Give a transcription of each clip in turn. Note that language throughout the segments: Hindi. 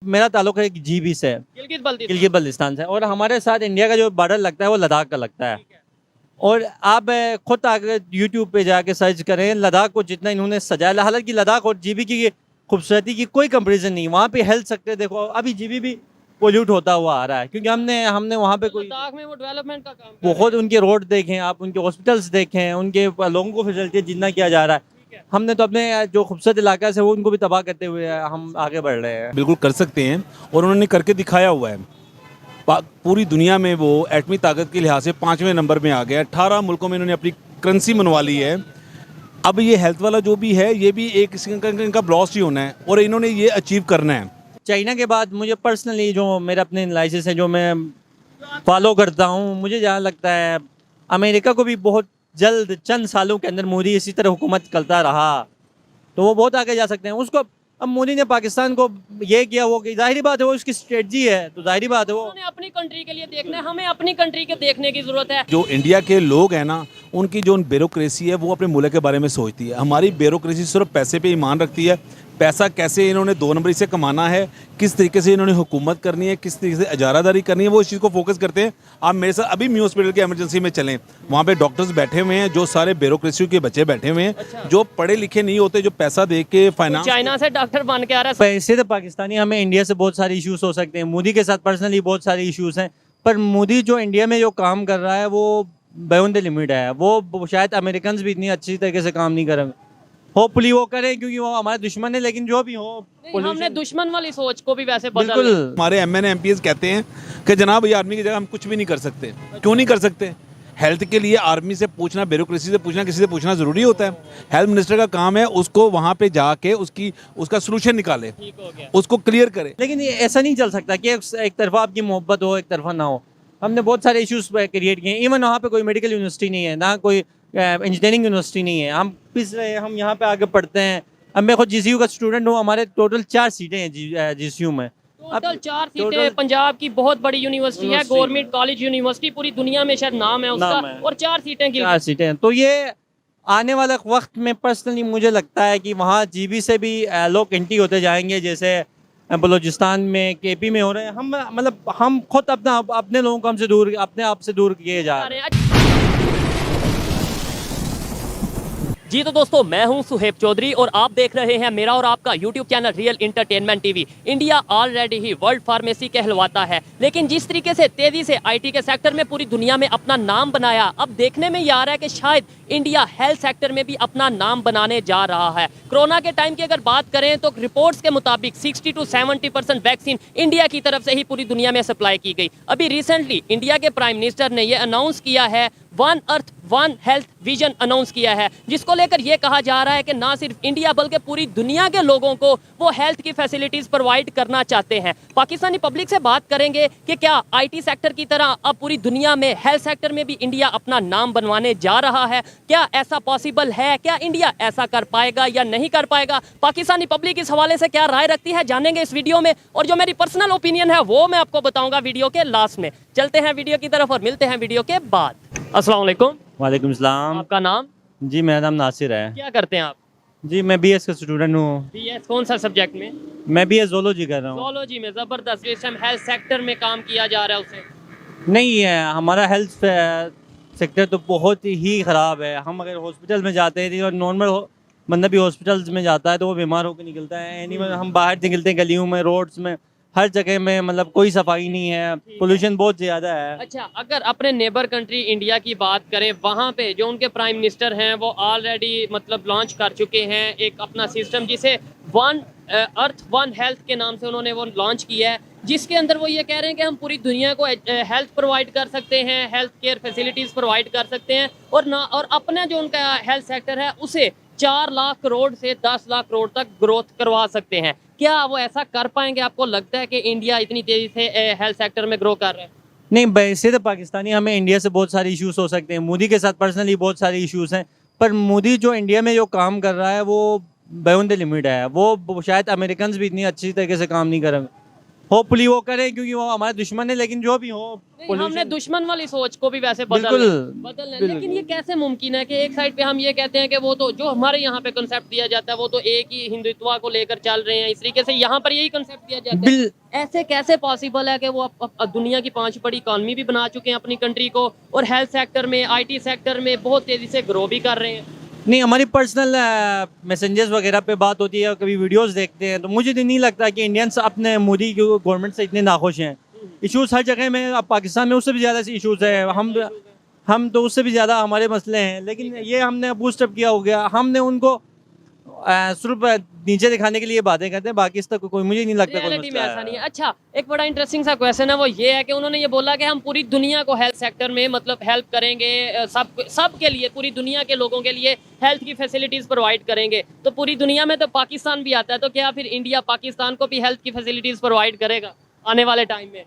मेरा ताल्लुक है जीबी से, गिलगित बल्तिस्तान से, और हमारे साथ इंडिया का जो बॉर्डर लगता है वो लद्दाख का लगता है। और आप खुद आकर यूट्यूब पे जाके सर्च करें लद्दाख को जितना इन्होंने सजाया, हालांकि लद्दाख और जीबी की खूबसूरती की कोई कंपैरिजन नहीं। वहाँ पे हेल्थ सेक्टर देखो, अभी जीबी भी पोल्यूट होता हुआ आ रहा है, क्योंकि हमने वहाँ पे कोई लद्दाख में वो डेवलपमेंट का काम कर बहुत उनके रोड देखें, आप उनके हॉस्पिटल्स देखें, उनके लोगों को फैसिलिटी जितना किया जा रहा है। हमने तो अपने जो खूबसूरत इलाका है वो उनको भी तबाह करते हुए हम आगे बढ़ रहे हैं। बिल्कुल कर सकते हैं और उन्होंने करके दिखाया हुआ है। पूरी दुनिया में वो एटमी ताकत के लिहाज से 5वें नंबर में आ गया। 18 मुल्कों में इन्होंने अपनी करेंसी मनवा ली है। अब ये हेल्थ वाला जो भी है ये भी एक इनका ब्लॉस्ट ही होना है और इन्होंने ये अचीव करना है। चाइना के बाद मुझे पर्सनली जो मेरा अपने एनालिसिस है जो मैं फॉलो करता हूँ, मुझे जहाँ लगता है अमेरिका को भी बहुत जल्द चंद सालों के अंदर मोदी इसी तरह हुकूमत करता रहा तो वो बहुत आगे जा सकते हैं। उसको अब मोदी ने पाकिस्तान को ये किया, वो कि जाहिर बात है वो उसकी स्ट्रेटजी है, तो जाहिर बात है वो उन्होंने अपनी कंट्री के लिए देखना है। हमें अपनी कंट्री के देखने की जरूरत है। जो इंडिया के लोग हैं ना, उनकी जो ब्यूरोक्रेसी है वो अपने मुल्क के बारे में सोचती है। हमारी ब्यूरोक्रेसी सिर्फ पैसे पे ईमान रखती है। पैसा कैसे इन्होंने 2 नंबरी से कमाना है, किस तरीके से इन्होंने हुकूमत करनी है, किस तरीके से इजारादारी करनी है, वो इस चीज़ को फोकस करते हैं। आप मेरे साथ अभी म्यू हॉस्पिटल के इमरजेंसी में चलें, वहाँ पे डॉक्टर्स बैठे हुए हैं जो सारे ब्यूरोक्रेसी के बच्चे बैठे हुए हैं, जो पढ़े लिखे नहीं होते, जो पैसा दे के फाइनेंस चाइना से डॉक्टर बन के आ रहा है। पैसे तो पाकिस्तानी, हमें इंडिया से बहुत सारे इश्यूज हो सकते हैं, मोदी के साथ पर्सनली बहुत सारे इश्यूज हैं, पर मोदी जो इंडिया में जो काम कर रहा है वो बियॉन्ड द लिमिट है। वो शायद अमेरिकन भी इतनी अच्छी तरीके से काम नहीं करेंगे, होपफुली वो करें क्योंकि वो हमारे दुश्मन है, लेकिन जो भी हो हमने दुश्मन वाली सोच को भी वैसे बदल बिल्कुल। हमारे MN MPs कहते हैं कि जनाब ये आर्मी की जगह हम कुछ भी नहीं कर सकते। क्यों नहीं कर सकते? हेल्थ के लिए आर्मी से पूछना, ब्यूरोक्रेसी से पूछना, किसी से पूछना ज़रूरी होता है? हेल्थ मिनिस्टर का काम है उसको वहाँ पे जाके उसका सोल्यूशन निकाले, उसको क्लियर करे। लेकिन ये ऐसा नहीं चल सकता कि एक तरफा आपकी मोहब्बत हो, एक तरफा ना हो। हमने बहुत सारे इश्यूज क्रिएट किए। इवन वहाँ पे कोई मेडिकल यूनिवर्सिटी नहीं है, ना कोई इंजीनियरिंग यूनिवर्सिटी नहीं है। हम पिस रहे हैं, हम यहाँ पे आगे पढ़ते हैं। अब मैं खुद GCU का स्टूडेंट हूँ, हमारे टोटल 4 सीटें हैं GCU में। टोटल 4 सीटें। पंजाब की बहुत बड़ी यूनिवर्सिटी है, गवर्नमेंट कॉलेज यूनिवर्सिटी, पूरी दुनिया में शायद नाम है उसका, और 4 सीटें 4 सीटें। तो ये आने वाला वक्त में पर्सनली मुझे लगता है कि वहाँ GB से भी लोग एंटी होते जाएंगे, जैसे बलूचिस्तान में, KP में हो रहे हैं। हम खुद अपने लोगों को हमसे दूर, अपने आप से दूर किए जा रहे हैं। जी तो दोस्तों, मैं हूं सुहेब चौधरी और आप देख रहे हैं मेरा और आपका YouTube channel real entertainment TV। India already ही वर्ल्ड फार्मेसी कहलवाता है, लेकिन जिस तरीके से तेजी से IT के सेक्टर में पूरी दुनिया में अपना नाम बनाया, अब देखने में ये आ रहा है कि शायद इंडिया हेल्थ सेक्टर में भी अपना नाम बनाने जा रहा है। कोरोना के टाइम की अगर बात करें तो रिपोर्ट्स के मुताबिक 60 to 70% वैक्सीन इंडिया की तरफ से ही पूरी दुनिया में सप्लाई की गई। अभी रिसेंटली इंडिया के प्राइम मिनिस्टर ने यह अनाउंस किया है, one earth one health vision announce किया है, जिसको लेकर यह कहा जा रहा है कि ना सिर्फ इंडिया बल्कि पूरी दुनिया के लोगों को वो हेल्थ की फैसिलिटीज प्रोवाइड करना चाहते हैं। पाकिस्तानी पब्लिक से बात करेंगे कि क्या IT सेक्टर की तरह अब पूरी दुनिया में हेल्थ सेक्टर में भी इंडिया अपना नाम बनवाने जा रहा है? क्या ऐसा पॉसिबल है? क्या इंडिया ऐसा कर पाएगा या नहीं कर पाएगा? पाकिस्तानी पब्लिक इस हवाले से क्या राय रखती है, जानेंगे इस वीडियो में, और जो मेरी पर्सनल ओपिनियन है वो मैं आपको बताऊंगा वीडियो के लास्ट में। चलते हैं वीडियो की तरफ और मिलते हैं वीडियो के बाद। अस्सलाम वालेकुम। वालेकुम सलाम। आपका नाम? जी मेरा नाम नासिर है। क्या करते हैं आप? जी मैं BS का स्टूडेंट हूँ। BS कौन सा सब्जेक्ट में? मैं BS ज़ूलॉजी कर रहा हूँ। ज़ूलॉजी में। ज़बरदस्त। इस टाइम हेल्थ सेक्टर में काम किया जा रहा है उसे? नहीं है, हमारा हेल्थ सेक्टर तो बहुत ही ख़राब है। हम अगर हॉस्पिटल में जाते हैं और नॉर्मल बंदा भी हॉस्पिटल्स में जाता है तो वो बीमार होकर निकलता है। एनिमल हम बाहर निकलते हैं गलियों में, रोड्स में, हर जगह में कोई सफाई नहीं है, पोल्यूशन बहुत ज़्यादा है। अच्छा, अगर अपने नेबर कंट्री इंडिया की बात करें, वहाँ पे जो उनके प्राइम मिनिस्टर हैं वो ऑलरेडी लॉन्च कर चुके हैं एक अपना सिस्टम, जिसे वन अर्थ वन हेल्थ के नाम से उन्होंने वो लॉन्च किया है, जिसके अंदर वो ये कह रहे हैं कि हम पूरी दुनिया को हेल्थ प्रोवाइड कर सकते हैं, हेल्थ केयर फैसिलिटीज़ प्रोवाइड कर सकते हैं, और अपना जो उनका हेल्थ सेक्टर है उसे 4 लाख करोड़ से 10 लाख करोड़ तक ग्रोथ करवा सकते हैं। क्या वो ऐसा कर पाएंगे? आपको लगता है कि इंडिया इतनी तेजी से हेल्थ सेक्टर में ग्रो कर रहा है? नहीं, वैसे तो पाकिस्तानी, हमें इंडिया से बहुत सारे इश्यूज हो सकते हैं, मोदी के साथ पर्सनली बहुत सारे इश्यूज हैं, पर मोदी जो इंडिया में जो काम कर रहा है वो बियॉन्ड द लिमिट है। वो शायद अमेरिकन भी इतनी अच्छी तरीके से काम नहीं करेंगे। होपफुली वो करें क्योंकि वो हमारे दुश्मन है, लेकिन जो भी हो नहीं, हमने दुश्मन वाली सोच को भी वैसे बिल्कुल, बदलना है। लेकिन ये कैसे मुमकिन है कि एक साइड पे हम ये कहते हैं कि वो तो जो हमारे यहाँ पे कंसेप्ट दिया जाता है वो तो एक ही हिंदुत्व को लेकर चल रहे हैं, इस तरीके से यहाँ पर यही कंसेप्ट दिया जाता है। ऐसे कैसे पॉसिबल है कि वो अब दुनिया की 5 बड़ी इकॉनमी भी बना चुके हैं अपनी कंट्री को, और हेल्थ सेक्टर में, IT सेक्टर में बहुत तेजी से ग्रो भी कर रहे हैं। नहीं, हमारी पर्सनल मैसेंजर्स वगैरह पे बात होती है, कभी वीडियोस देखते हैं, तो मुझे तो नहीं लगता कि इंडियंस अपने मोदी की गवर्नमेंट से इतने नाखुश हैं। इश्यूज हर जगह में, अब पाकिस्तान में उससे भी ज़्यादा इश्यूज है, हम तो उससे भी ज़्यादा हमारे मसले हैं, लेकिन ये हमने बूस्टअप किया हो गया। हमने उनको सिर्फ नीचे दिखाने के लिए बातें करते हैं, बाकी इस तक कोई, मुझे नहीं लगता कोई रियलिटी में मसला ऐसा नहीं है। है। अच्छा, एक बड़ा इंटरेस्टिंग सा क्वेश्चन है, वो ये है कि उन्होंने ये बोला कि हम पूरी दुनिया को हेल्थ सेक्टर में मतलब हेल्प करेंगे, सब के लिए, पूरी दुनिया के लोगों के लिए हेल्थ की फैसिलिटीज प्रोवाइड करेंगे। तो पूरी दुनिया में तो पाकिस्तान भी आता है, तो क्या फिर इंडिया पाकिस्तान को भी हेल्थ की फैसिलिटीज प्रोवाइड करेगा आने वाले टाइम में?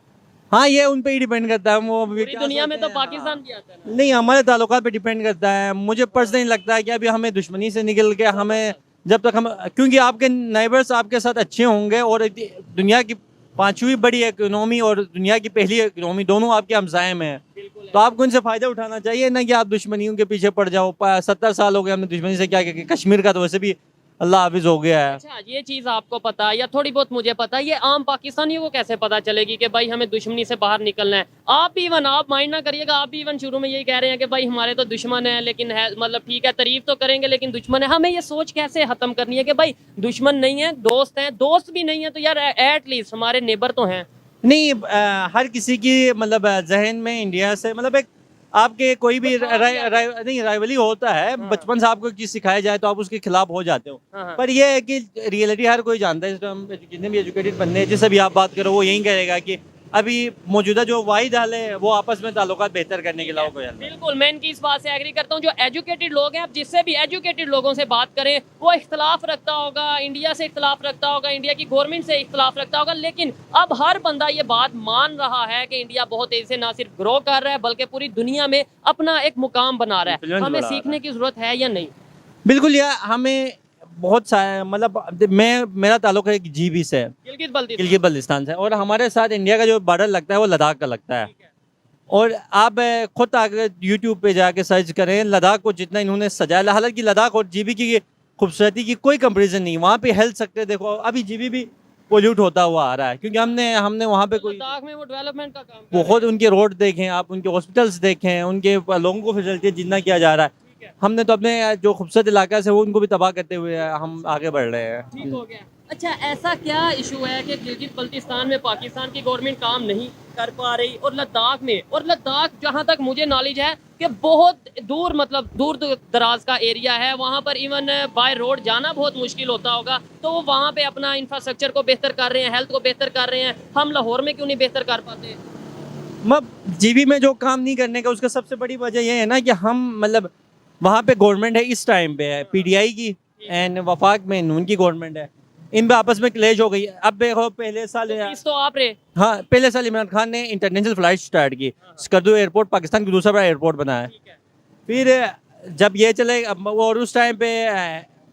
हाँ, ये उन पे ही डिपेंड करता है। वो पूरी दुनिया में तो पाकिस्तान भी आता है ना। नहीं, हमारे ताल्लुकात पे डिपेंड करता है। मुझे पर्सनली लगता है कि अभी हमें दुश्मनी से निकल के हमें, जब तक हम, क्योंकि आपके नाइबर्स आपके साथ अच्छे होंगे और दुनिया की 5वीं बड़ी इकोनॉमी और दुनिया की पहली इकोनॉमी दोनों आपके हमसाये में है, तो आपको इनसे फ़ायदा उठाना चाहिए, ना कि आप दुश्मनियों के पीछे पड़ जाओ। 70 साल हो गए हमने दुश्मनी से क्या किया। कश्मीर का तो वैसे भी अल्लाह हाफिज़ हो गया है। अच्छा, ये चीज़ आपको पता है या थोड़ी बहुत मुझे पता है, ये आम पाकिस्तानियों को कैसे पता चलेगी कि भाई हमें दुश्मनी से बाहर निकलना है? आप माइंड ना करिएगा, आप भी शुरू में यही कह रहे हैं कि भाई हमारे तो दुश्मन है, लेकिन है मतलब ठीक है, तारीफ तो करेंगे लेकिन दुश्मन है। हमें ये सोच कैसे खत्म करनी है कि भाई दुश्मन नहीं है, दोस्त हैं, दोस्त भी नहीं है तो यार एटलीस्ट हमारे नेबर तो हैं। नहीं, हर किसी की मतलब जहन में इंडिया से मतलब एक आपके कोई भी नहीं राइवली होता है। बचपन से आपको चीज़ सिखाया जाए तो आप उसके खिलाफ हो जाते हो। हाँ। पर ये है कि रियलिटी हर कोई जानता है। हम जितने भी एजुकेटेड बंदे हैं, जिससे भी आप बात करो, वो यही कहेगा कि अभी मौजूदा जो वाहिद हाल है वो आपस में ताल्लुकात बेहतर करने के अलावा कोई हल नहीं। बिल्कुल, मैं इनकी इस बात से एग्री करता हूँ। जो एजुकेटेड लोग हैं, आप जिससे भी एजुकेटेड लोगों से बात करें, वो इख्तलाफ रखता होगा, इंडिया से इख्तलाफ रखता होगा, इंडिया की गवर्नमेंट से इख्तलाफ रखता होगा, लेकिन अब हर बंदा ये बात मान रहा है कि इंडिया बहुत तेजी से ना सिर्फ ग्रो कर रहा है बल्कि पूरी दुनिया में अपना एक मुकाम बना रहा है। Influence हमें बढ़ा रहा सीखने की जरूरत है या नहीं? बिल्कुल, यार हमें बहुत सारे मतलब मेरा ताल्लुक है GB से, गिलगित बल्तिस्तान से, और हमारे साथ इंडिया का जो बॉर्डर लगता है वो लद्दाख का लगता है। और आप खुद अगर यूट्यूब पे जाके सर्च करें, लद्दाख को जितना इन्होंने सजाया, हालांकि लद्दाख और GB की खूबसूरती की कोई कंपैरिजन नहीं। वहाँ पे हेल्थ सेक्टर देखो, अभी GB भी पोल्यूट होता हुआ आ रहा है, क्योंकि हमने वहाँ पे कोई लद्दाख में वो डेवलपमेंट का काम बहुत, उनके रोड देखें आप, उनके हॉस्पिटल्स देखें, उनके लोगों को फैसिलिटी जितना किया जा रहा है। हमने तो अपने जो खूबसूरत इलाका से वो उनको भी तबाह करते हुए हम आगे बढ़ रहे हैं। ठीक हो गया। अच्छा, ऐसा क्या इशू है कि गिलगित बल्तिस्तान में पाकिस्तान की गवर्नमेंट काम नहीं कर पा रही, और लद्दाख जहाँ तक मुझे नॉलेज है कि बहुत दूर, मतलब दूर दराज का एरिया है, वहाँ पर इवन बाय रोड जाना बहुत मुश्किल होता होगा, तो वो वहाँ पे अपना इंफ्रास्ट्रक्चर को बेहतर कर रहे हैं, हेल्थ को बेहतर कर रहे हैं। हम लाहौर में क्यों नहीं बेहतर कर पाते? GB में जो काम नहीं करने का, उसका सबसे बड़ी वजह यह है ना कि हम मतलब वहाँ पे गवर्नमेंट है, इस टाइम पे है PDI की, एंड वफाक में नून की गवर्नमेंट है। इन पे आपस में क्लेश हो गई। अब देखो, पहले साल तो आप रहे, हाँ, पहले साल इमरान खान ने इंटरनेशनल फ्लाइट स्टार्ट की, स्कर्दू एयरपोर्ट पाकिस्तान का दूसरा बड़ा एयरपोर्ट बनाया। फिर जब ये चले, और उस टाइम पे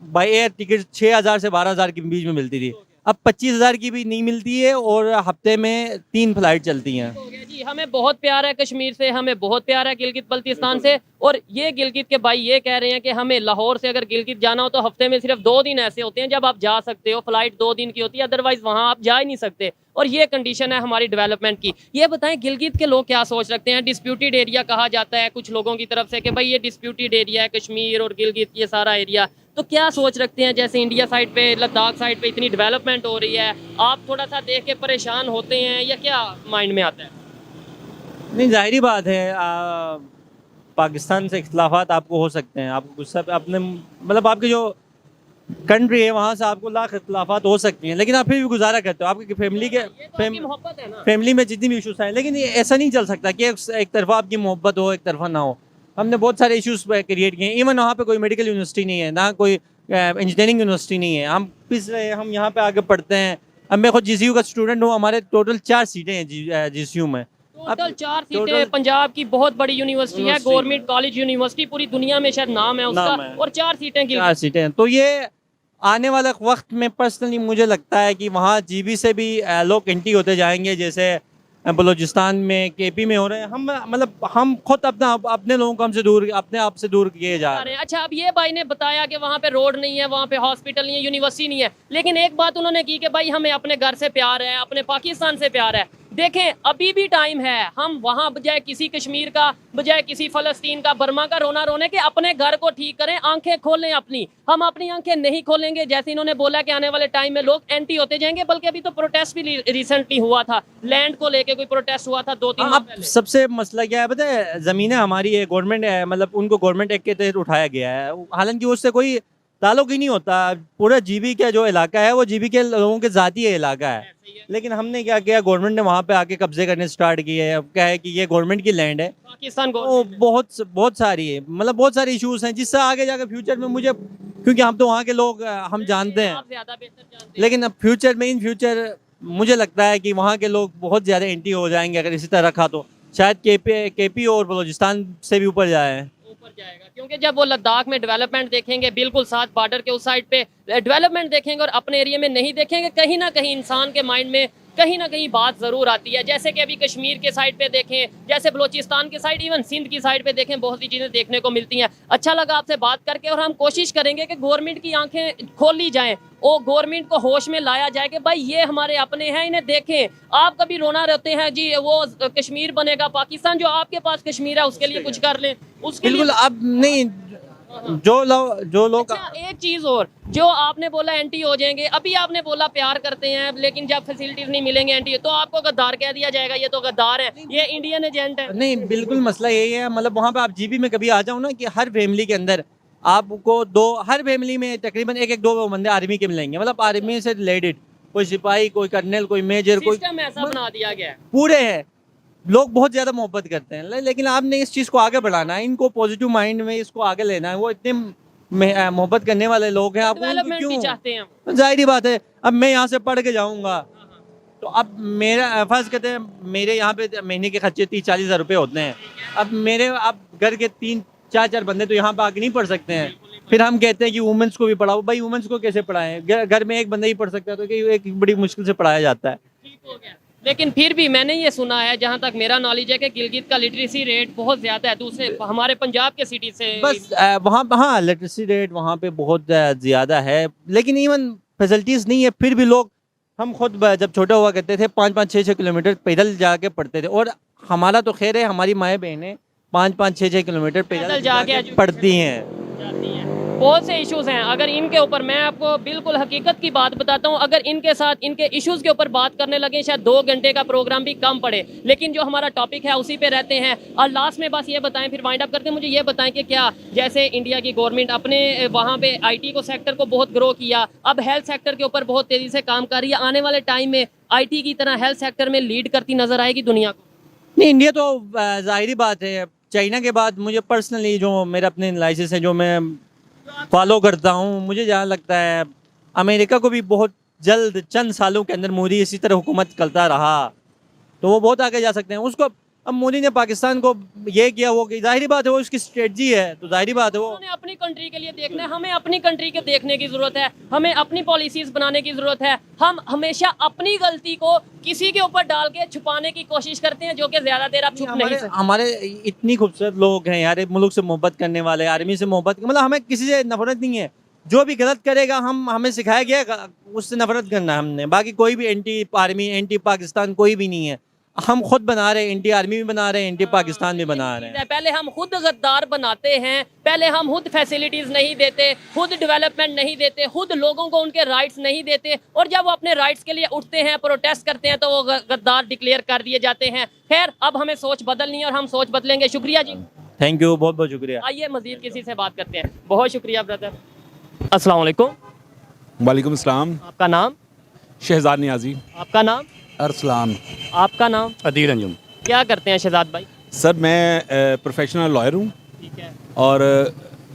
बाई एयर टिकट 6,000 से 12,000 के बीच में मिलती थी, अब 25,000 की भी नहीं मिलती है, और हफ्ते में 3 फ्लाइट चलती हैं। जी, हमें बहुत प्यार है कश्मीर से, हमें बहुत प्यार है गिलगित बल्तिस्तान से, और ये गिलगित के भाई ये कह रहे हैं कि हमें लाहौर से अगर गिलगित जाना हो तो हफ्ते में सिर्फ 2 दिन ऐसे होते हैं जब आप जा सकते हो, फ्लाइट 2 दिन की होती है, अदरवाइज वहाँ आप जा ही नहीं सकते। और ये कंडीशन है हमारी डेवलपमेंट की। ये बताएं, गिलगित के लोग क्या सोच रखते हैं? डिस्प्यूटेड एरिया कहा जाता है कुछ लोगों की तरफ से कि भाई ये डिस्प्यूटेड एरिया है, कश्मीर और गिलगित ये सारा एरिया, तो क्या सोच रखते हैं? जैसे इंडिया साइड पे, लद्दाख साइड पे इतनी डेवलपमेंट हो रही है, आप थोड़ा सा देख के परेशान होते हैं या क्या माइंड में आता है? नहीं, जाहिर बात है, पाकिस्तान से इख्तलाफात आपको हो सकते हैं, आपको गुस्सा अपने मतलब आपकी जो कंट्री है वहाँ से आपको लाख इख्तलाफात हो सकती हैं, लेकिन आप फिर भी गुजारा करते हो। आपकी फैमिली के मोहब्बत है ना, फैमिली में जितनी भी इशूज़ हैं, लेकिन ये ऐसा नहीं चल सकता कि एक तरफा आपकी मोहब्बत हो, एक तरफा ना हो। हमने बहुत सारे इशूज़ क्रिएट किए हैं। इवन वहाँ पे कोई मेडिकल यूनिवर्सिटी नहीं है, ना कोई इंजीनियरिंग यूनिवर्सिटी नहीं है। हम पिस रहे हैं, हम यहाँ पे आगे पढ़ते हैं। अब मैं खुद GCU का स्टूडेंट हूँ, हमारे टोटल 4 सीटें हैं GCU में। टोटल 4 सीटें, पंजाब की बहुत बड़ी यूनिवर्सिटी है, गवर्नमेंट कॉलेज यूनिवर्सिटी, पूरी दुनिया में शायद नाम है उसका, और 4 सीटें 4 सीटें हैं। तो ये आने वाला वक्त में पर्सनली मुझे लगता है कि वहाँ जीबी से भी लोग एंटी होते जाएंगे, जैसे बलूचिस्तान में, केपी में हो रहे हैं। हम मतलब हम खुद अपने लोगों को हमसे दूर, अपने आप से दूर किए जा रहे हैं। अच्छा, अब ये भाई ने बताया कि वहाँ पे रोड नहीं है, वहाँ पे हॉस्पिटल नहीं है, यूनिवर्सिटी नहीं है, लेकिन एक बात उन्होंने की कि भाई हमें अपने घर से प्यार है, अपने पाकिस्तान से प्यार है। देखें, अभी भी टाइम है, हम वहाँ बजाय किसी कश्मीर का, बजाय किसी फ़लस्तीन का, बर्मा का रोना रोने के अपने घर को ठीक करें, आंखें खोलें अपनी। हम अपनी आंखें नहीं खोलेंगे, जैसे इन्होंने बोला कि आने वाले टाइम में लोग एंटी होते जाएंगे, बल्कि अभी तो प्रोटेस्ट भी रिसेंटली हुआ था, लैंड को लेके कोई प्रोटेस्ट हुआ था 2-3 माह अब पहले। सबसे मसला क्या है पता है, ज़मीनें हमारी है, गवर्नमेंट है, मतलब उनको गवर्नमेंट एक्ट के तहत उठाया गया है, हालांकि उससे कोई ताल्लुक ही नहीं होता। पूरा जीबी का जो इलाका है वो जीबी के लोगों के ज़ाती इलाका है, लेकिन हमने क्या किया, गवर्नमेंट ने वहाँ पे आके कब्जे करने स्टार्ट किए। अब क्या है कि ये गवर्नमेंट की लैंड है, पाकिस्तान को वो बहुत सारी है, मतलब बहुत सारे इश्यूज हैं, जिससे आगे जाकर फ्यूचर में मुझे, क्योंकि हम तो वहाँ के लोग हम जानते हैं, आप ज़्यादा बेहतर जानते हैं। लेकिन अब फ्यूचर में, इन फ्यूचर मुझे लगता है कि वहाँ के लोग बहुत ज़्यादा एंटी हो जाएंगे अगर इसी तरह रखा तो। शायद केपी और बलूचिस्तान से भी ऊपर जाए। ऊपर जाएगा, क्योंकि जब वो लद्दाख में डेवलपमेंट देखेंगे, बिल्कुल साथ बॉर्डर के उस साइड पे डेवलपमेंट देखेंगे और अपने एरिया में नहीं देखेंगे, कहीं ना कहीं इंसान के माइंड में कहीं ना कहीं बात ज़रूर आती है। जैसे कि अभी कश्मीर के साइड पे देखें, जैसे बलूचिस्तान के साइड, इवन सिंध की साइड पे देखें, बहुत सी चीज़ें देखने को मिलती हैं। अच्छा लगा आपसे बात करके, और हम कोशिश करेंगे कि गवर्नमेंट की आंखें खोली जाएं और गवर्नमेंट को होश में लाया जाए कि भाई ये हमारे अपने हैं, इन्हें देखें। आप कभी रोना रहते हैं जी वो कश्मीर बनेगा पाकिस्तान, जो आपके पास कश्मीर है उसके लिए कुछ कर लें, उसके लिए। बिल्कुल, अब नहीं, जो लोग अच्छा, एक चीज और, जो आपने बोला एंटी हो जाएंगे, अभी आपने बोला प्यार करते हैं, लेकिन जब फैसिलिटीज नहीं मिलेंगे एंटी, तो आपको गद्दार कह दिया जाएगा, ये तो गद्दार है, ये इंडियन एजेंट है। नहीं, बिल्कुल मसला यही है, मतलब वहाँ पे आप जीबी में कभी आ जाओ ना, कि हर फैमिली के अंदर आपको हर फैमिली में तकरीबन एक दो बंदे आर्मी के मिलेंगे, मतलब आर्मी से रिलेटेड, कोई सिपाही, कोई कर्नल, कोई मेजर, कोई सिस्टम ऐसा बना दिया गया है। पूरे हैं। लोग बहुत ज़्यादा मोहब्बत करते हैं, लेकिन आपने इस चीज़ को आगे बढ़ाना है, इनको पॉजिटिव माइंड में इसको आगे लेना है। वो इतने मोहब्बत करने वाले लोग हैं, आप डेवलपमेंट भी क्यों, चाहते हैं हम। जाहिर ही बात है। अब मैं यहाँ से पढ़ के जाऊँगा, तो अब मेरा फर्ज कहते हैं मेरे यहाँ पे महीने के खर्चे 30-40 हज़ार रुपये होते हैं। अब मेरे अब घर के 3-4 बंदे तो यहाँ पे आके नहीं पढ़ सकते हैं। फिर हम कहते हैं कि वुमेंस को भी पढ़ाओ। भाई वुमेंस को कैसे पढ़ाएं, घर में एक बंदा ही पढ़ सकता है, तो कि एक बड़ी मुश्किल से पढ़ाया जाता है। ठीक हो गया। लेकिन फिर भी मैंने ये सुना है, जहाँ तक मेरा नॉलेज है, कि गिलगित का लिटरेसी रेट बहुत ज़्यादा है दूसरे हमारे पंजाब के सिटी से। बस वहाँ, हाँ, लिटरेसी रेट वहाँ पे बहुत ज़्यादा है, लेकिन इवन फैसिलिटीज़ नहीं है। फिर भी लोग, हम खुद जब छोटे हुआ करते थे 5-5, 6-6 किलोमीटर पैदल जाके पढ़ते थे, और हमारा तो खैर है, हमारी माएँ बहनें 5-5, 6-6 किलोमीटर पैदल जाके पढ़ती हैं। जाती हैं। बहुत से इश्यूज हैं, अगर इनके ऊपर, मैं आपको बिल्कुल हकीकत की बात बताता हूँ, अगर इनके साथ इनके इश्यूज के ऊपर बात करने लगे शायद 2 घंटे का प्रोग्राम भी कम पड़े, लेकिन जो हमारा टॉपिक है उसी पे रहते हैं। और लास्ट में बस ये बताएं, फिर वाइंड अप करके मुझे ये बताएं कि क्या, जैसे इंडिया की गवर्नमेंट अपने वहाँ पे IT को सेक्टर को बहुत ग्रो किया, अब हेल्थ सेक्टर के ऊपर बहुत तेज़ी से काम कर रही है, आने वाले टाइम में IT की तरह हेल्थ सेक्टर में लीड करती नजर आएगी दुनिया को? नहीं, इंडिया तो जाहिर बात है, चाइना के बाद मुझे पर्सनली जो मेरे अपने एनालिसिस है, जो मैं फॉलो करता हूँ, मुझे जहाँ लगता है अमेरिका को भी बहुत जल्द, चंद सालों के अंदर मोदी इसी तरह हुकूमत करता रहा तो वो बहुत आगे जा सकते हैं। उसको अब मोदी ने पाकिस्तान को ये किया, वो की जाहिर बात है, वो उसकी स्ट्रेटजी है, तो जाहिर बात है वो उन्होंने अपनी कंट्री के लिए देखना है। हमें अपनी कंट्री के देखने की ज़रूरत है, हमें अपनी पॉलिसीज़ बनाने की ज़रूरत है। हम हमेशा अपनी गलती को किसी के ऊपर डाल के छुपाने की कोशिश करते हैं, जो कि ज़्यादा देर आप छुप नहीं सकते। हमारे इतनी खूबसूरत लोग हैं यार, मुल्क से मोहब्बत करने वाले, आर्मी से मोहब्बत, मतलब हमें किसी से नफरत नहीं है। जो भी गलत करेगा, हमें सिखाया गया उससे नफरत करना है हमने। बाकी कोई भी एंटी आर्मी, एंटी पाकिस्तान कोई भी नहीं है। हम खुद बना रहे हैं, एंटी आर्मी भी बना रहे हैं, एंटी पाकिस्तान भी बना रहे हैं। पहले हम खुद गद्दार बनाते हैं, पहले हम खुद फैसिलिटीज़ नहीं देते, खुद डेवलपमेंट नहीं देते, खुद लोगों को उनके राइट्स नहीं देते, और जब वो अपने राइट्स के लिए उठते हैं, प्रोटेस्ट करते हैं, तो वो गद्दार डिक्लेयर कर दिए जाते हैं। खैर, अब हमें सोच बदलनी है और हम सोच बदलेंगे। शुक्रिया जी, थैंक यू, बहुत बहुत शुक्रिया। आइए मजीद किसी से बात करते हैं। बहुत शुक्रिया ब्रदर। अस्सलाम वालेकुम। वालेकुम अस्सलाम। आपका नाम? शहजाद नियाजी। आपका नाम? अरसलान। आपका नाम? अदील अंजुम। क्या करते हैं शहजाद भाई? सर मैं प्रोफेशनल लॉयर हूँ, ठीक है, और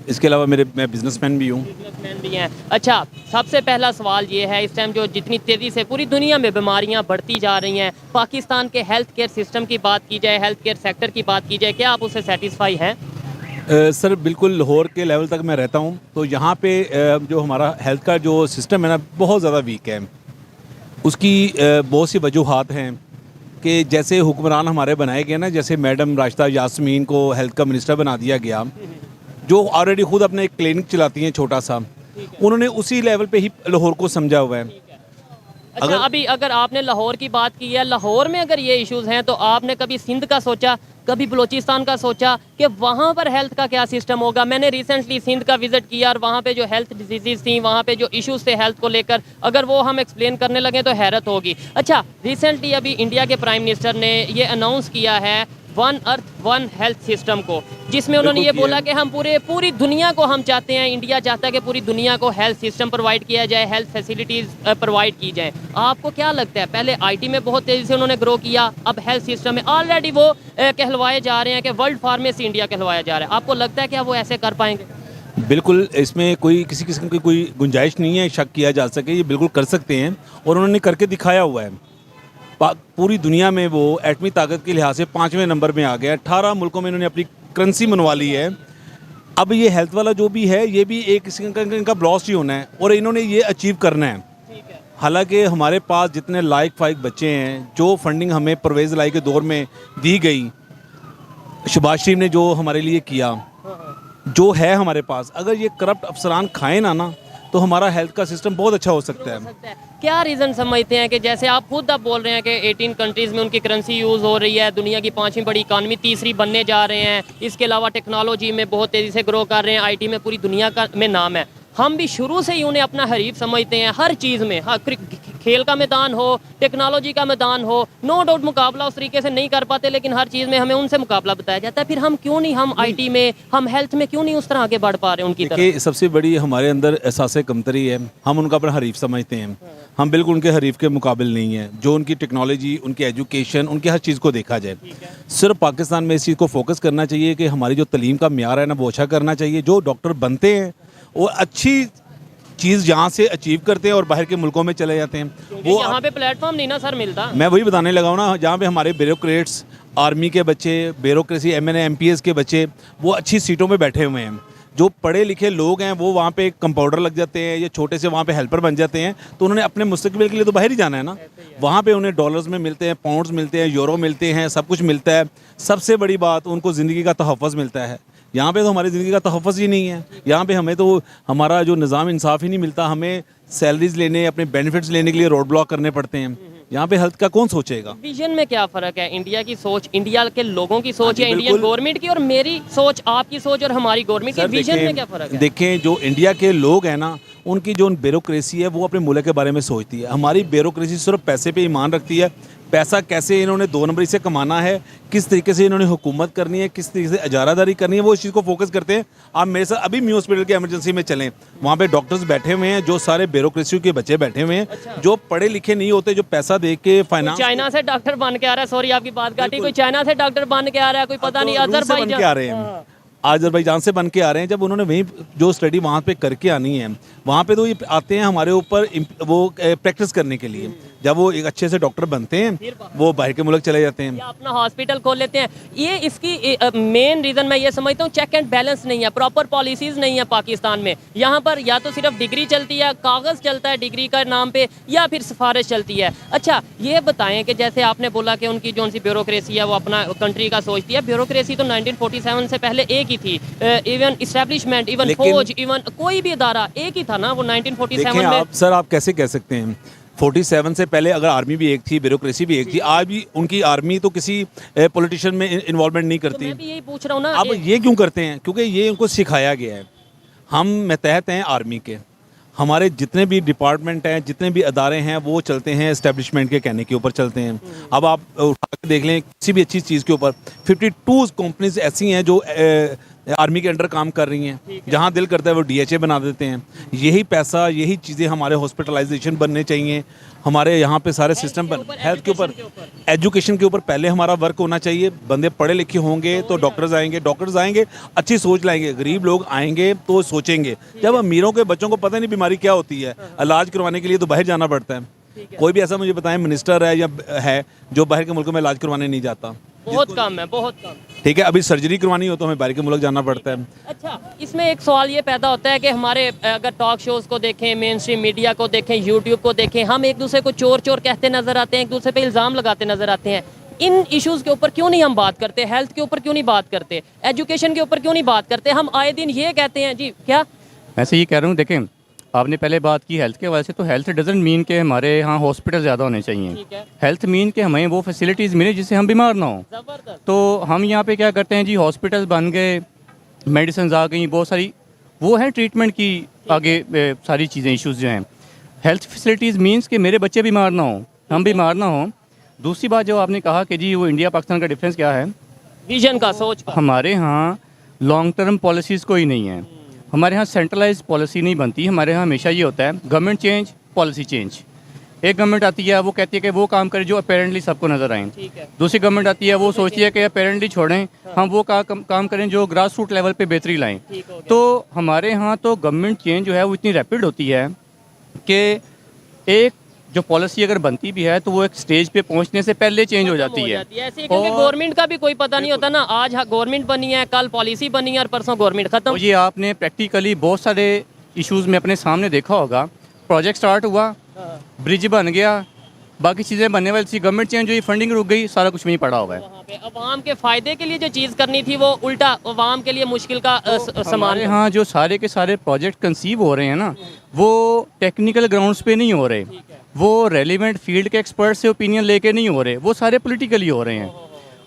इसके अलावा मैं बिजनेसमैन भी हूँ। बिजनेसमैन भी हैं। अच्छा, सबसे पहला सवाल ये है, इस टाइम जो जितनी तेज़ी से पूरी दुनिया में बीमारियां बढ़ती जा रही हैं, पाकिस्तान के हेल्थ केयर सिस्टम की बात की जाए, हेल्थ केयर सेक्टर की बात की जाए, क्या आप उससे सेटिस्फाई हैं? सर बिल्कुल लाहौर के लेवल तक मैं रहता हूँ, तो यहाँ पे जो हमारा हेल्थ का जो सिस्टम है ना बहुत ज़्यादा वीक है। उसकी बहुत सी वजूहात हैं कि जैसे हुक्मरान हमारे बनाए गए ना, जैसे मैडम राशिदा यास्मीन को हेल्थ का मिनिस्टर बना दिया गया, जो ऑलरेडी खुद अपने एक क्लिनिक चलाती हैं छोटा सा, उन्होंने उसी लेवल पे ही लाहौर को समझा हुआ है। अच्छा, अभी अगर आपने लाहौर की बात की है, लाहौर में अगर ये इश्यूज हैं तो आपने कभी सिंध का सोचा, कभी बलूचिस्तान का सोचा कि वहाँ पर हेल्थ का क्या सिस्टम होगा? मैंने रिसेंटली सिंध का विजिट किया और वहाँ पे जो हेल्थ डिजीज़ थी, वहाँ पे जो इश्यूज थे हेल्थ को लेकर, अगर वो हम एक्सप्लेन करने लगे तो हैरत होगी। अच्छा, रिसेंटली अभी इंडिया के प्राइम मिनिस्टर ने ये अनाउंस किया है one earth one health system को, जिसमें उन्होंने ये बोला कि हम पूरी दुनिया को हम चाहते हैं, इंडिया चाहता है कि पूरी दुनिया को हेल्थ सिस्टम प्रोवाइड किया जाए, हेल्थ फैसिलिटीज़ प्रोवाइड की जाए। आपको क्या लगता है, पहले आईटी में बहुत तेज़ी से उन्होंने ग्रो किया, अब हेल्थ सिस्टम में ऑलरेडी वो कहलवाए जा रहे हैं कि वर्ल्ड फार्मेसी इंडिया कहलवाया जा रहा है। आपको लगता है कि वो ऐसे कर पाएंगे? बिल्कुल, इसमें कोई किसी किस्म की कोई गुंजाइश नहीं है शक किया जा सके, ये बिल्कुल कर सकते हैं और उन्होंने करके दिखाया हुआ है। पूरी दुनिया में वो एटमी ताकत के लिहाज से 5वें नंबर में आ गया। 18 मुल्कों में इन्होंने अपनी करेंसी मनवा ली है। अब ये हेल्थ वाला जो भी है, ये भी एक इनका ब्लॉस्ट ही होना है और इन्होंने ये अचीव करना है। हालांकि हमारे पास जितने लायक फाइक बच्चे हैं, जो फंडिंग हमें परवेज़ लाई के दौर में दी गई, शहबाज शरीफ ने जो हमारे लिए किया, जो है हमारे पास, अगर ये करप्ट अफसरान खाएं ना तो हमारा हेल्थ का सिस्टम बहुत अच्छा हो सकता है। क्या रीज़न समझते हैं कि जैसे आप खुद अब बोल रहे हैं कि 18 कंट्रीज़ में उनकी करेंसी यूज़ हो रही है, दुनिया की 5वीं बड़ी इकानमी तीसरी बनने जा रहे हैं, इसके अलावा टेक्नोलॉजी में बहुत तेज़ी से ग्रो कर रहे हैं, आईटी में पूरी दुनिया का में नाम है, हम भी शुरू से ही उन्हें अपना हरीफ समझते हैं हर चीज़ में, खेल का मैदान हो, टेक्नोलॉजी का मैदान हो, नो डाउट मुकाबला उस तरीके से नहीं कर पाते, लेकिन हर चीज़ में हमें उनसे मुकाबला बताया जाता है। फिर हम क्यों नहीं, हम आईटी में, हम हेल्थ में क्यों नहीं उस तरह आगे बढ़ पा रहे उनकी तरह? सबसे बड़ी हमारे अंदर एहसास कमतरी है, हम उनका अपना हरीफ समझते हैं। हम बिल्कुल उनके हरीफ के मुकाबिल नहीं है। जो उनकी टेक्नोलॉजी, उनकी एजुकेशन, उनकी हर चीज़ को देखा जाए, सिर्फ पाकिस्तान में इस चीज़ को फोकस करना चाहिए कि हमारी जो तलीम का म्यार है ना वो अच्छा करना चाहिए। जो डॉक्टर बनते हैं वो अच्छी चीज़ यहाँ से अचीव करते हैं और बाहर के मुल्कों में चले जाते हैं। वो यहाँ पे प्लेटफॉर्म नहीं ना सर मिलता। मैं वही बताने लगा हूँ ना, जहाँ पे हमारे ब्यूरोक्रेट्स, आर्मी के बच्चे, ब्यूरोक्रेसी MNA MPS के बच्चे, वो अच्छी सीटों में बैठे हुए हैं। जो पढ़े लिखे लोग हैं वो वहाँ पे कंपाउंडर लग जाते हैं या छोटे से वहाँ पे हेल्पर बन जाते हैं, तो उन्होंने अपने मुस्तकबिल के लिए तो बाहर ही जाना है ना। वहाँ पे उन्हें डॉलर्स में मिलते हैं, पाउंड्स मिलते हैं, यूरो मिलते हैं, सब कुछ मिलता है। सबसे बड़ी बात, उनको ज़िंदगी का तहफ़्फ़ुज़ मिलता है। यहाँ पे तो हमारी ज़िंदगी का तहफ़्फ़ुज़ ही नहीं है। यहाँ पे हमें तो हमारा जो निज़ाम इंसाफ ही नहीं मिलता। हमें सैलरीज लेने, अपने बेनिफिट्स लेने के लिए रोड ब्लॉक करने पड़ते हैं। यहाँ पे हेल्थ का कौन सोचेगा? विजन में क्या फ़र्क है, इंडिया की सोच, इंडिया के लोगों की सोच या इंडियन गवर्नमेंट की, और मेरी सोच, आपकी सोच और हमारी गवर्नमेंट की विजन में क्या फ़र्क है? देखें, जो इंडिया के लोग हैं ना, उनकी जो ब्यूरोक्रेसी है वो अपने मुल्क के बारे में सोचती है। हमारी ब्यूरोक्रेसी सिर्फ पैसे पे ईमान रखती है। पैसा कैसे इन्होंने 2 नंबरी से कमाना है, किस तरीके से इन्होंने हुकूमत करनी है, किस तरीके से इजारादारी करनी है, वो इस चीज़ को फोकस करते हैं। आप मेरे साथ अभी म्यू हॉस्पिटल के इमरजेंसी में चलें, वहाँ पे डॉक्टर्स बैठे हुए हैं, जो सारे ब्यूरोक्रेसी के बच्चे बैठे हुए हैं। अच्छा। जो पढ़े लिखे नहीं होते, जो पैसा दे के फाइनेंस, चाइना से डॉक्टर बन के आ रहा है, सॉरी आपकी बात काटी, कोई चाइना से डॉक्टर बन के आ रहा है, कोई पता नहीं अजरबैजान आ रहे हैं, अजरबैजान से बन के आ रहे हैं। जब उन्होंने वहीं जो स्टडी वहाँ पे करके आनी है, वहाँ पे तो ये आते हैं हमारे ऊपर वो प्रैक्टिस करने के लिए। जब वो एक अच्छे से डॉक्टर बनते हैं, वो बाहर के मुल्क चले जाते हैं, अपना हॉस्पिटल खोल लेते हैं। ये इसकी मेन रीज़न मैं ये समझता हूँ, चेक एंड बैलेंस नहीं है, प्रॉपर पॉलिसीज़ नहीं है पाकिस्तान में। यहाँ पर या तो सिर्फ डिग्री चलती है, कागज़ चलता है डिग्री का नाम पे, या फिर सिफारिश चलती है। अच्छा, ये बताएं कि जैसे आपने बोला कि उनकी जो सी ब्यूरोक्रेसी है वो अपना कंट्री का सोचती है। ब्यूरोक्रेसी तो 1947 से पहले एक ही थी। इवन इस्टेब्लिशमेंट, इवन फौज, इवन कोई भी इदारा एक ही था ना वो 1947 में। सर आप कैसे कह सकते हैं? 47 से पहले अगर आर्मी भी एक थी, ब्यूरोक्रेसी भी एक थी, आज भी उनकी आर्मी तो किसी पॉलिटिशियन में इन्वॉल्वमेंट नहीं करती। तो मैं भी यही पूछ रहा हूँ ना, अब ये क्यों करते हैं? क्योंकि ये उनको सिखाया गया है। हम मतहत हैं आर्मी के, हमारे जितने भी डिपार्टमेंट हैं, जितने भी अदारे हैं, वो चलते हैं इस्टेब्लिशमेंट के कहने के ऊपर चलते हैं। अब आप उठा के देख लें किसी भी अच्छी चीज़ के ऊपर, 52 कंपनीज ऐसी हैं जो आर्मी के अंडर काम कर रही हैं। जहां दिल करता है वो DHA बना देते हैं। यही पैसा, यही चीज़ें हमारे हॉस्पिटलाइजेशन बनने चाहिए, हमारे यहाँ पे सारे सिस्टम बन, हेल्थ के ऊपर, एजुकेशन के ऊपर पहले हमारा वर्क होना चाहिए। बंदे पढ़े लिखे होंगे तो डॉक्टर्स आएंगे, अच्छी सोच लाएंगे। गरीब लोग आएंगे तो सोचेंगे। जब अमीरों के बच्चों को पता नहीं बीमारी क्या होती है, इलाज करवाने के लिए तो बाहर जाना पड़ता है। कोई भी ऐसा मुझे बताएं मिनिस्टर है या है जो बाहर के मुल्कों में इलाज करवाने नहीं जाता? बहुत कम है, बहुत कम। ठीक है, अभी सर्जरी करवानी हो तो हमें बाहर के मुल्क जाना पड़ता है। अच्छा, इसमें एक सवाल ये पैदा होता है कि हमारे अगर टॉक शोज़ को देखें, मेन स्ट्रीम मीडिया को देखें, यूट्यूब को देखें, हम एक दूसरे को चोर चोर कहते नज़र आते हैं, एक दूसरे पे इल्ज़ाम लगाते नज़र आते हैं। इन इश्यूज़ के ऊपर क्यों नहीं हम बात करते? हेल्थ के ऊपर क्यों नहीं बात करते? एजुकेशन के ऊपर क्यों नहीं बात करते? हम आए दिन ये कहते हैं जी, क्या मैं से ये कह रहा हूँ, देखें आपने पहले बात की हेल्थ के वजह से, तो हेल्थ डजेंट मीन के हमारे यहाँ हॉस्पिटल ज़्यादा होने चाहिए। ठीक है, हेल्थ मीन के हमें वो फैसिलिटीज़ मिले जिससे हम बीमार ना हो। ज़बरदस्त। तो हम यहाँ पे क्या करते हैं जी, हॉस्पिटल बन गए, मेडिसिन आ गई, बहुत सारी वो है ट्रीटमेंट की आगे सारी चीज़ें इश्यूज़ जो हैं। हेल्थ फैसिलिटीज़ मीन्स कि मेरे बच्चे बीमार ना हो, हम बीमार ना हो। दूसरी बात जो आपने कहा कि जी वो इंडिया पाकिस्तान का डिफरेंस क्या है, विजन का, सोच का। हमारे यहाँ लॉन्ग टर्म पॉलिसीज़ कोई नहीं है। हमारे यहाँ सेंट्रलाइज पॉलिसी नहीं बनती। हमारे यहाँ हमेशा ये होता है गवर्नमेंट चेंज, पॉलिसी चेंज। एक गवर्नमेंट आती है, वो कहती है कि वो काम करे जो अपेरेंटली सबको नजर आए। ठीक है, दूसरी गवर्नमेंट आती है, वो सोचती है कि अपेरेंटली छोड़ें, हम वो काम करें जो ग्रास रूट लेवल पे बेहतरी लाएं। ठीक हो गया। तो हमारे यहाँ तो गवर्नमेंट चेंज जो है वो इतनी रैपिड होती है कि एक जो पॉलिसी अगर बनती भी है तो वो एक स्टेज पे पहुँचने से पहले चेंज हो जाती है। ऐसे क्योंकि गवर्नमेंट का भी कोई पता नहीं होता ना, आज गवर्नमेंट बनी है, कल पॉलिसी बनी है और परसों गवर्नमेंट तो खत्म। ये आपने प्रैक्टिकली बहुत सारे इश्यूज़ में अपने सामने देखा होगा। प्रोजेक्ट स्टार्ट हुआ, ब्रिज बन गया, बाकी चीज़ें बनने वाली थी, गवर्नमेंट चेंज हुई, फंडिंग रुक गई, सारा कुछ नहीं पड़ा हुआ है। वहाँ पे अवाम के फायदे के लिए जो चीज़ करनी थी वो उल्टा अवाम के लिए मुश्किल का सामान। हमारे यहाँ जो सारे के सारे प्रोजेक्ट कंसीव हो रहे हैं ना, वो टेक्निकल ग्राउंड्स पे नहीं हो रहे, वो रेलिवेंट फील्ड के एक्सपर्ट से ओपिनियन लेके नहीं हो रहे, वो सारे पॉलिटिकली हो रहे हैं।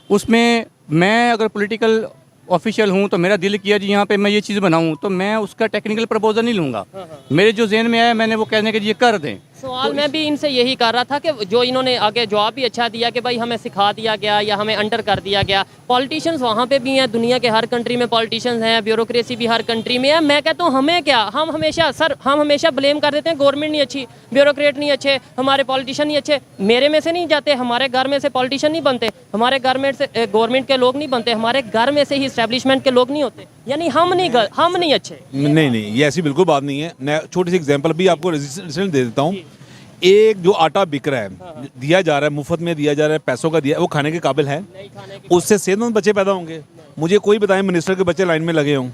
उसमें मैं अगर पॉलिटिकल ऑफिशियल हूँ तो मेरा दिल किया जी यहाँ पे मैं ये चीज़ बनाऊँ, तो मैं उसका टेक्निकल प्रपोजल नहीं लूँगा। मेरे जो जहन में आया मैंने वो कहने के लिए कर दें। सवाल मैं भी इनसे यही कर रहा था कि जो इन्होंने आगे जवाब भी अच्छा दिया कि भाई हमें सिखा दिया गया या हमें अंडर कर दिया गया। पॉलिटिशियंस वहाँ पे भी हैं, दुनिया के हर कंट्री में पॉलिटिशियंस हैं, ब्यूरोक्रेसी भी हर कंट्री में है। मैं कहता हूँ हमें क्या, हम हमेशा ब्लेम कर देते हैं, गवर्नमेंट नहीं अच्छी, ब्यूरोक्रेट नहीं अच्छे, हमारे पॉलिटिशियन नहीं अच्छे। मेरे में से नहीं जाते, हमारे घर में से पॉलिटिशियन नहीं बनते, हमारे घर में से गवर्नमेंट के लोग नहीं बनते, हमारे घर में से ही इस्टेब्लिशमेंट के लोग नहीं होते। यानी हम नहीं अच्छे। नहीं, ये ऐसी बिल्कुल बात नहीं है। मैं छोटी सी एग्जांपल भी आपको रेजिस्टेंस दे देता हूँ। एक जो आटा बिक रहा है, दिया जा रहा है, मुफ्त में दिया जा रहा है, पैसों का दिया, वो खाने के काबिल है? उससे सेहतमंद बच्चे पैदा होंगे? मुझे कोई बताएं मिनिस्टर के बच्चे लाइन में लगे हों,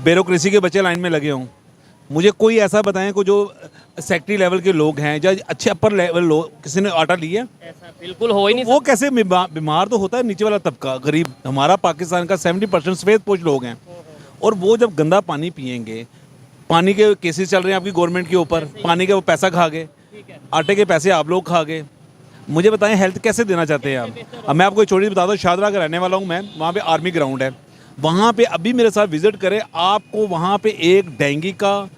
ब्यूरोक्रेसी के बच्चे लाइन में लगे हों। मुझे कोई ऐसा बताएं को जो सेक्रेटरी लेवल के लोग हैं या अच्छे अपर लेवल लोग, किसी ने आटा लिया? ऐसा बिल्कुल हो ही नहीं। वो कैसे बीमार तो होता है नीचे वाला तबका, गरीब। हमारा पाकिस्तान का 70% सफेदपोश लोग हैं, और वो जब गंदा पानी पियेंगे, पानी के केसेस चल रहे हैं आपकी गवर्नमेंट के ऊपर, पानी के वो पैसा खा गए, आटे के पैसे आप लोग खा गए। मुझे बताएं हेल्थ कैसे देना चाहते हैं आप? अब मैं आपको एक छोटी बता दूं, शाहदरा का रहने वाला हूं मैं, वहाँ पे आर्मी ग्राउंड है, वहाँ पे अभी मेरे साथ विजिट करें, आपको वहाँ पे एक डेंगू का,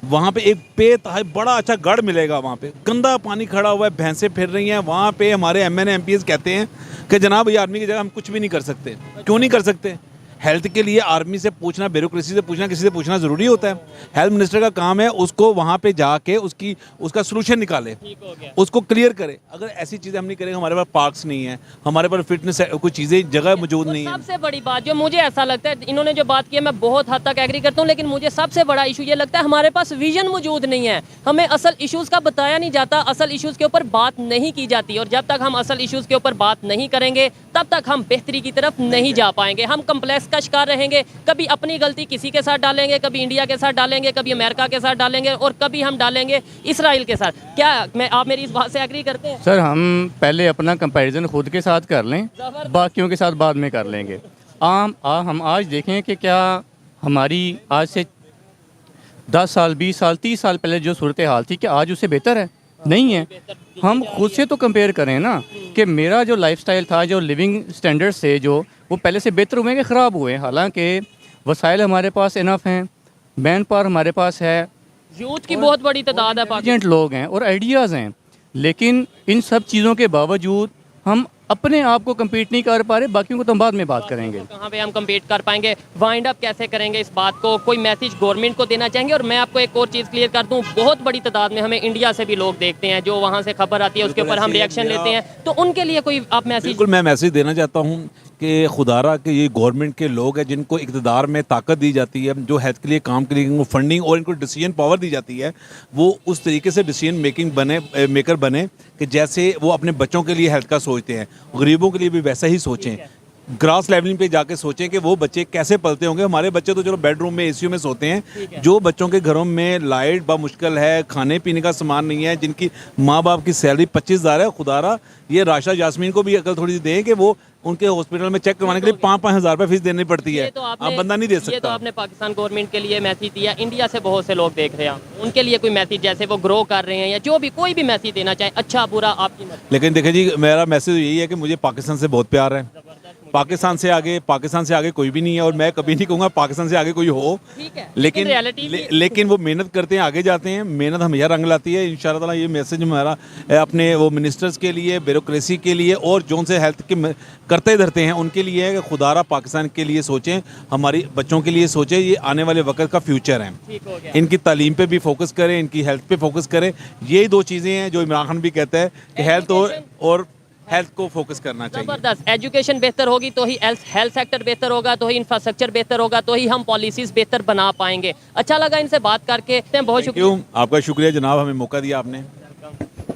वहाँ पे एक बड़ा अच्छा गढ़ मिलेगा। वहाँ पे गंदा पानी खड़ा हुआ है, भैंसें फिर रही हैं वहाँ पे। हमारे MNA MPs कहते हैं कि जनाब ये आर्मी की जगह हम कुछ भी नहीं कर सकते। क्यों नहीं कर सकते? हेल्थ के लिए आर्मी से पूछना, ब्यूरोक्रेसी से पूछना, किसी से पूछना ज़रूरी होता है? हेल्थ मिनिस्टर का काम है उसको वहाँ पे जाके उसका सोल्यूशन निकाले, उसको क्लियर करे। अगर ऐसी चीज़ें हम नहीं करेंगे, हमारे पास पार्क्स नहीं है, हमारे पास फिटनेस कोई चीज़ें जगह मौजूद नहीं है। सबसे बड़ी बात जो मुझे ऐसा लगता है, इन्होंने जो बात की है मैं बहुत हद तक एग्री करता हूँ, लेकिन मुझे सबसे बड़ा इशू ये लगता है हमारे पास विजन मौजूद नहीं है। हमें असल इश्यूज़ का बताया नहीं जाता, असल इश्यूज़ के ऊपर बात नहीं की जाती, और जब तक हम असल इश्यूज़ के ऊपर बात नहीं करेंगे तब तक हम बेहतरी की तरफ नहीं जा पाएंगे। हम कम्प्लेक्स का शिकार रहेंगे, कभी अपनी गलती किसी के साथ डालेंगे, कभी इंडिया के साथ डालेंगे, कभी अमेरिका के साथ डालेंगे, और कभी हम डालेंगे इसराइल के साथ। क्या आप मेरी इस बात से एग्री करते हैं? सर हम पहले अपना कंपैरिजन खुद के साथ कर लें, बाकियों के साथ बाद में कर लेंगे। हम आज देखें कि क्या हमारी आज से 10 साल, 20 साल, 30 साल पहले जो सूरत हाल थी, क्या आज उससे बेहतर है? नहीं है। हम खुद से तो कंपेयर करें ना कि मेरा जो लाइफस्टाइल था, जो लिविंग स्टैंडर्ड्स थे, जो वो पहले से बेहतर हुए कि ख़राब हुए? हालांकि वसाइल हमारे पास इनफ हैं, मैन पावर हमारे पास है, यूथ की बहुत बड़ी तादाद है, इंटेलिजेंट लोग हैं और आइडियाज़ हैं, लेकिन इन सब चीज़ों के बावजूद हम अपने आप को कम्पीट नहीं कर पा रहे। बाकियों को तो हम बाद में बात करेंगे। कहाँ पे हम कम्पीट कर पाएंगे, वाइंड अप कैसे करेंगे इस बात को, कोई मैसेज गवर्नमेंट को देना चाहेंगे? और मैं आपको एक और चीज़ क्लियर कर दूं, बहुत बड़ी तादाद में हमें इंडिया से भी लोग देखते हैं, जो वहाँ से खबर आती है उसके ऊपर हम रिएक्शन लेते हैं, तो उनके लिए कोई आप मैसेज? बिल्कुल, मैं मैसेज देना चाहता हूँ कि खुदारा के ये गवर्नमेंट के लोग हैं जिनको इक़्तिदार में ताकत दी जाती है, जो हेल्थ के लिए काम के लिए इनको फंडिंग और इनको डिसीजन पावर दी जाती है, वो उस तरीके से डिसीजन मेकर बने कि जैसे वो अपने बच्चों के लिए हेल्थ का सोचते हैं, गरीबों के लिए भी वैसा ही सोचें। ग्रास लेवलिंग पे जाके सोचें कि वो बच्चे कैसे पलते होंगे। हमारे बच्चे तो चलो बेडरूम में एसीयू में सोते हैं, जो बच्चों के घरों में लाइट बा मुश्किल है, खाने पीने का सामान नहीं है, जिनकी माँ बाप की सैलरी 25,000 है, खुदारा ये राशा जासमीन को भी अकल थोड़ी सी दें कि वो उनके हॉस्पिटल में चेक करवाने के लिए 5-5 हज़ार रुपये फीस देनी पड़ती है। आप बंदा नहीं दे ये तो सकता। आपने पाकिस्तान गवर्नमेंट के लिए मैसेज दिया, इंडिया से बहुत से लोग देख रहे हैं, उनके लिए कोई मैसेज जैसे वो ग्रो कर रहे हैं या जो भी कोई भी मैसेज देना चाहे, अच्छा बुरा आपकी मर्जी। लेकिन देखिए जी, मेरा मैसेज यही है कि मुझे पाकिस्तान से बहुत प्यार है। पाकिस्तान से आगे कोई भी नहीं है, और मैं कभी नहीं कहूँगा पाकिस्तान से आगे कोई हो। ठीक है, लेकिन reality भी- लेकिन वो मेहनत करते हैं, आगे जाते हैं, मेहनत हमेशा रंग लाती है। इंशाल्लाह ताला ये मैसेज हमारा अपने वो मिनिस्टर्स के लिए, ब्यूरोक्रेसी के लिए, और जो से हेल्थ के करते धरते हैं उनके लिए है कि खुदारा पाकिस्तान के लिए सोचें, हमारी बच्चों के लिए सोचें। ये आने वाले वक्त का फ्यूचर है। ठीक हो गया। इनकी तालीम पे भी फोकस करें, इनकी हेल्थ पे फोकस करें। यही दो चीज़ें हैं जो इमरान खान भी कहता है कि हेल्थ और हेल्थ को फोकस करना चाहिए। जबरदस्त, एजुकेशन बेहतर होगी तो ही हेल्थ सेक्टर बेहतर होगा, तो ही इंफ्रास्ट्रक्चर बेहतर होगा, तो ही हम पॉलिसीज बेहतर बना पाएंगे। अच्छा लगा इनसे बात करके, बहुत शुक्रिया। क्यों, आपका शुक्रिया जनाब, हमें मौका दिया आपने।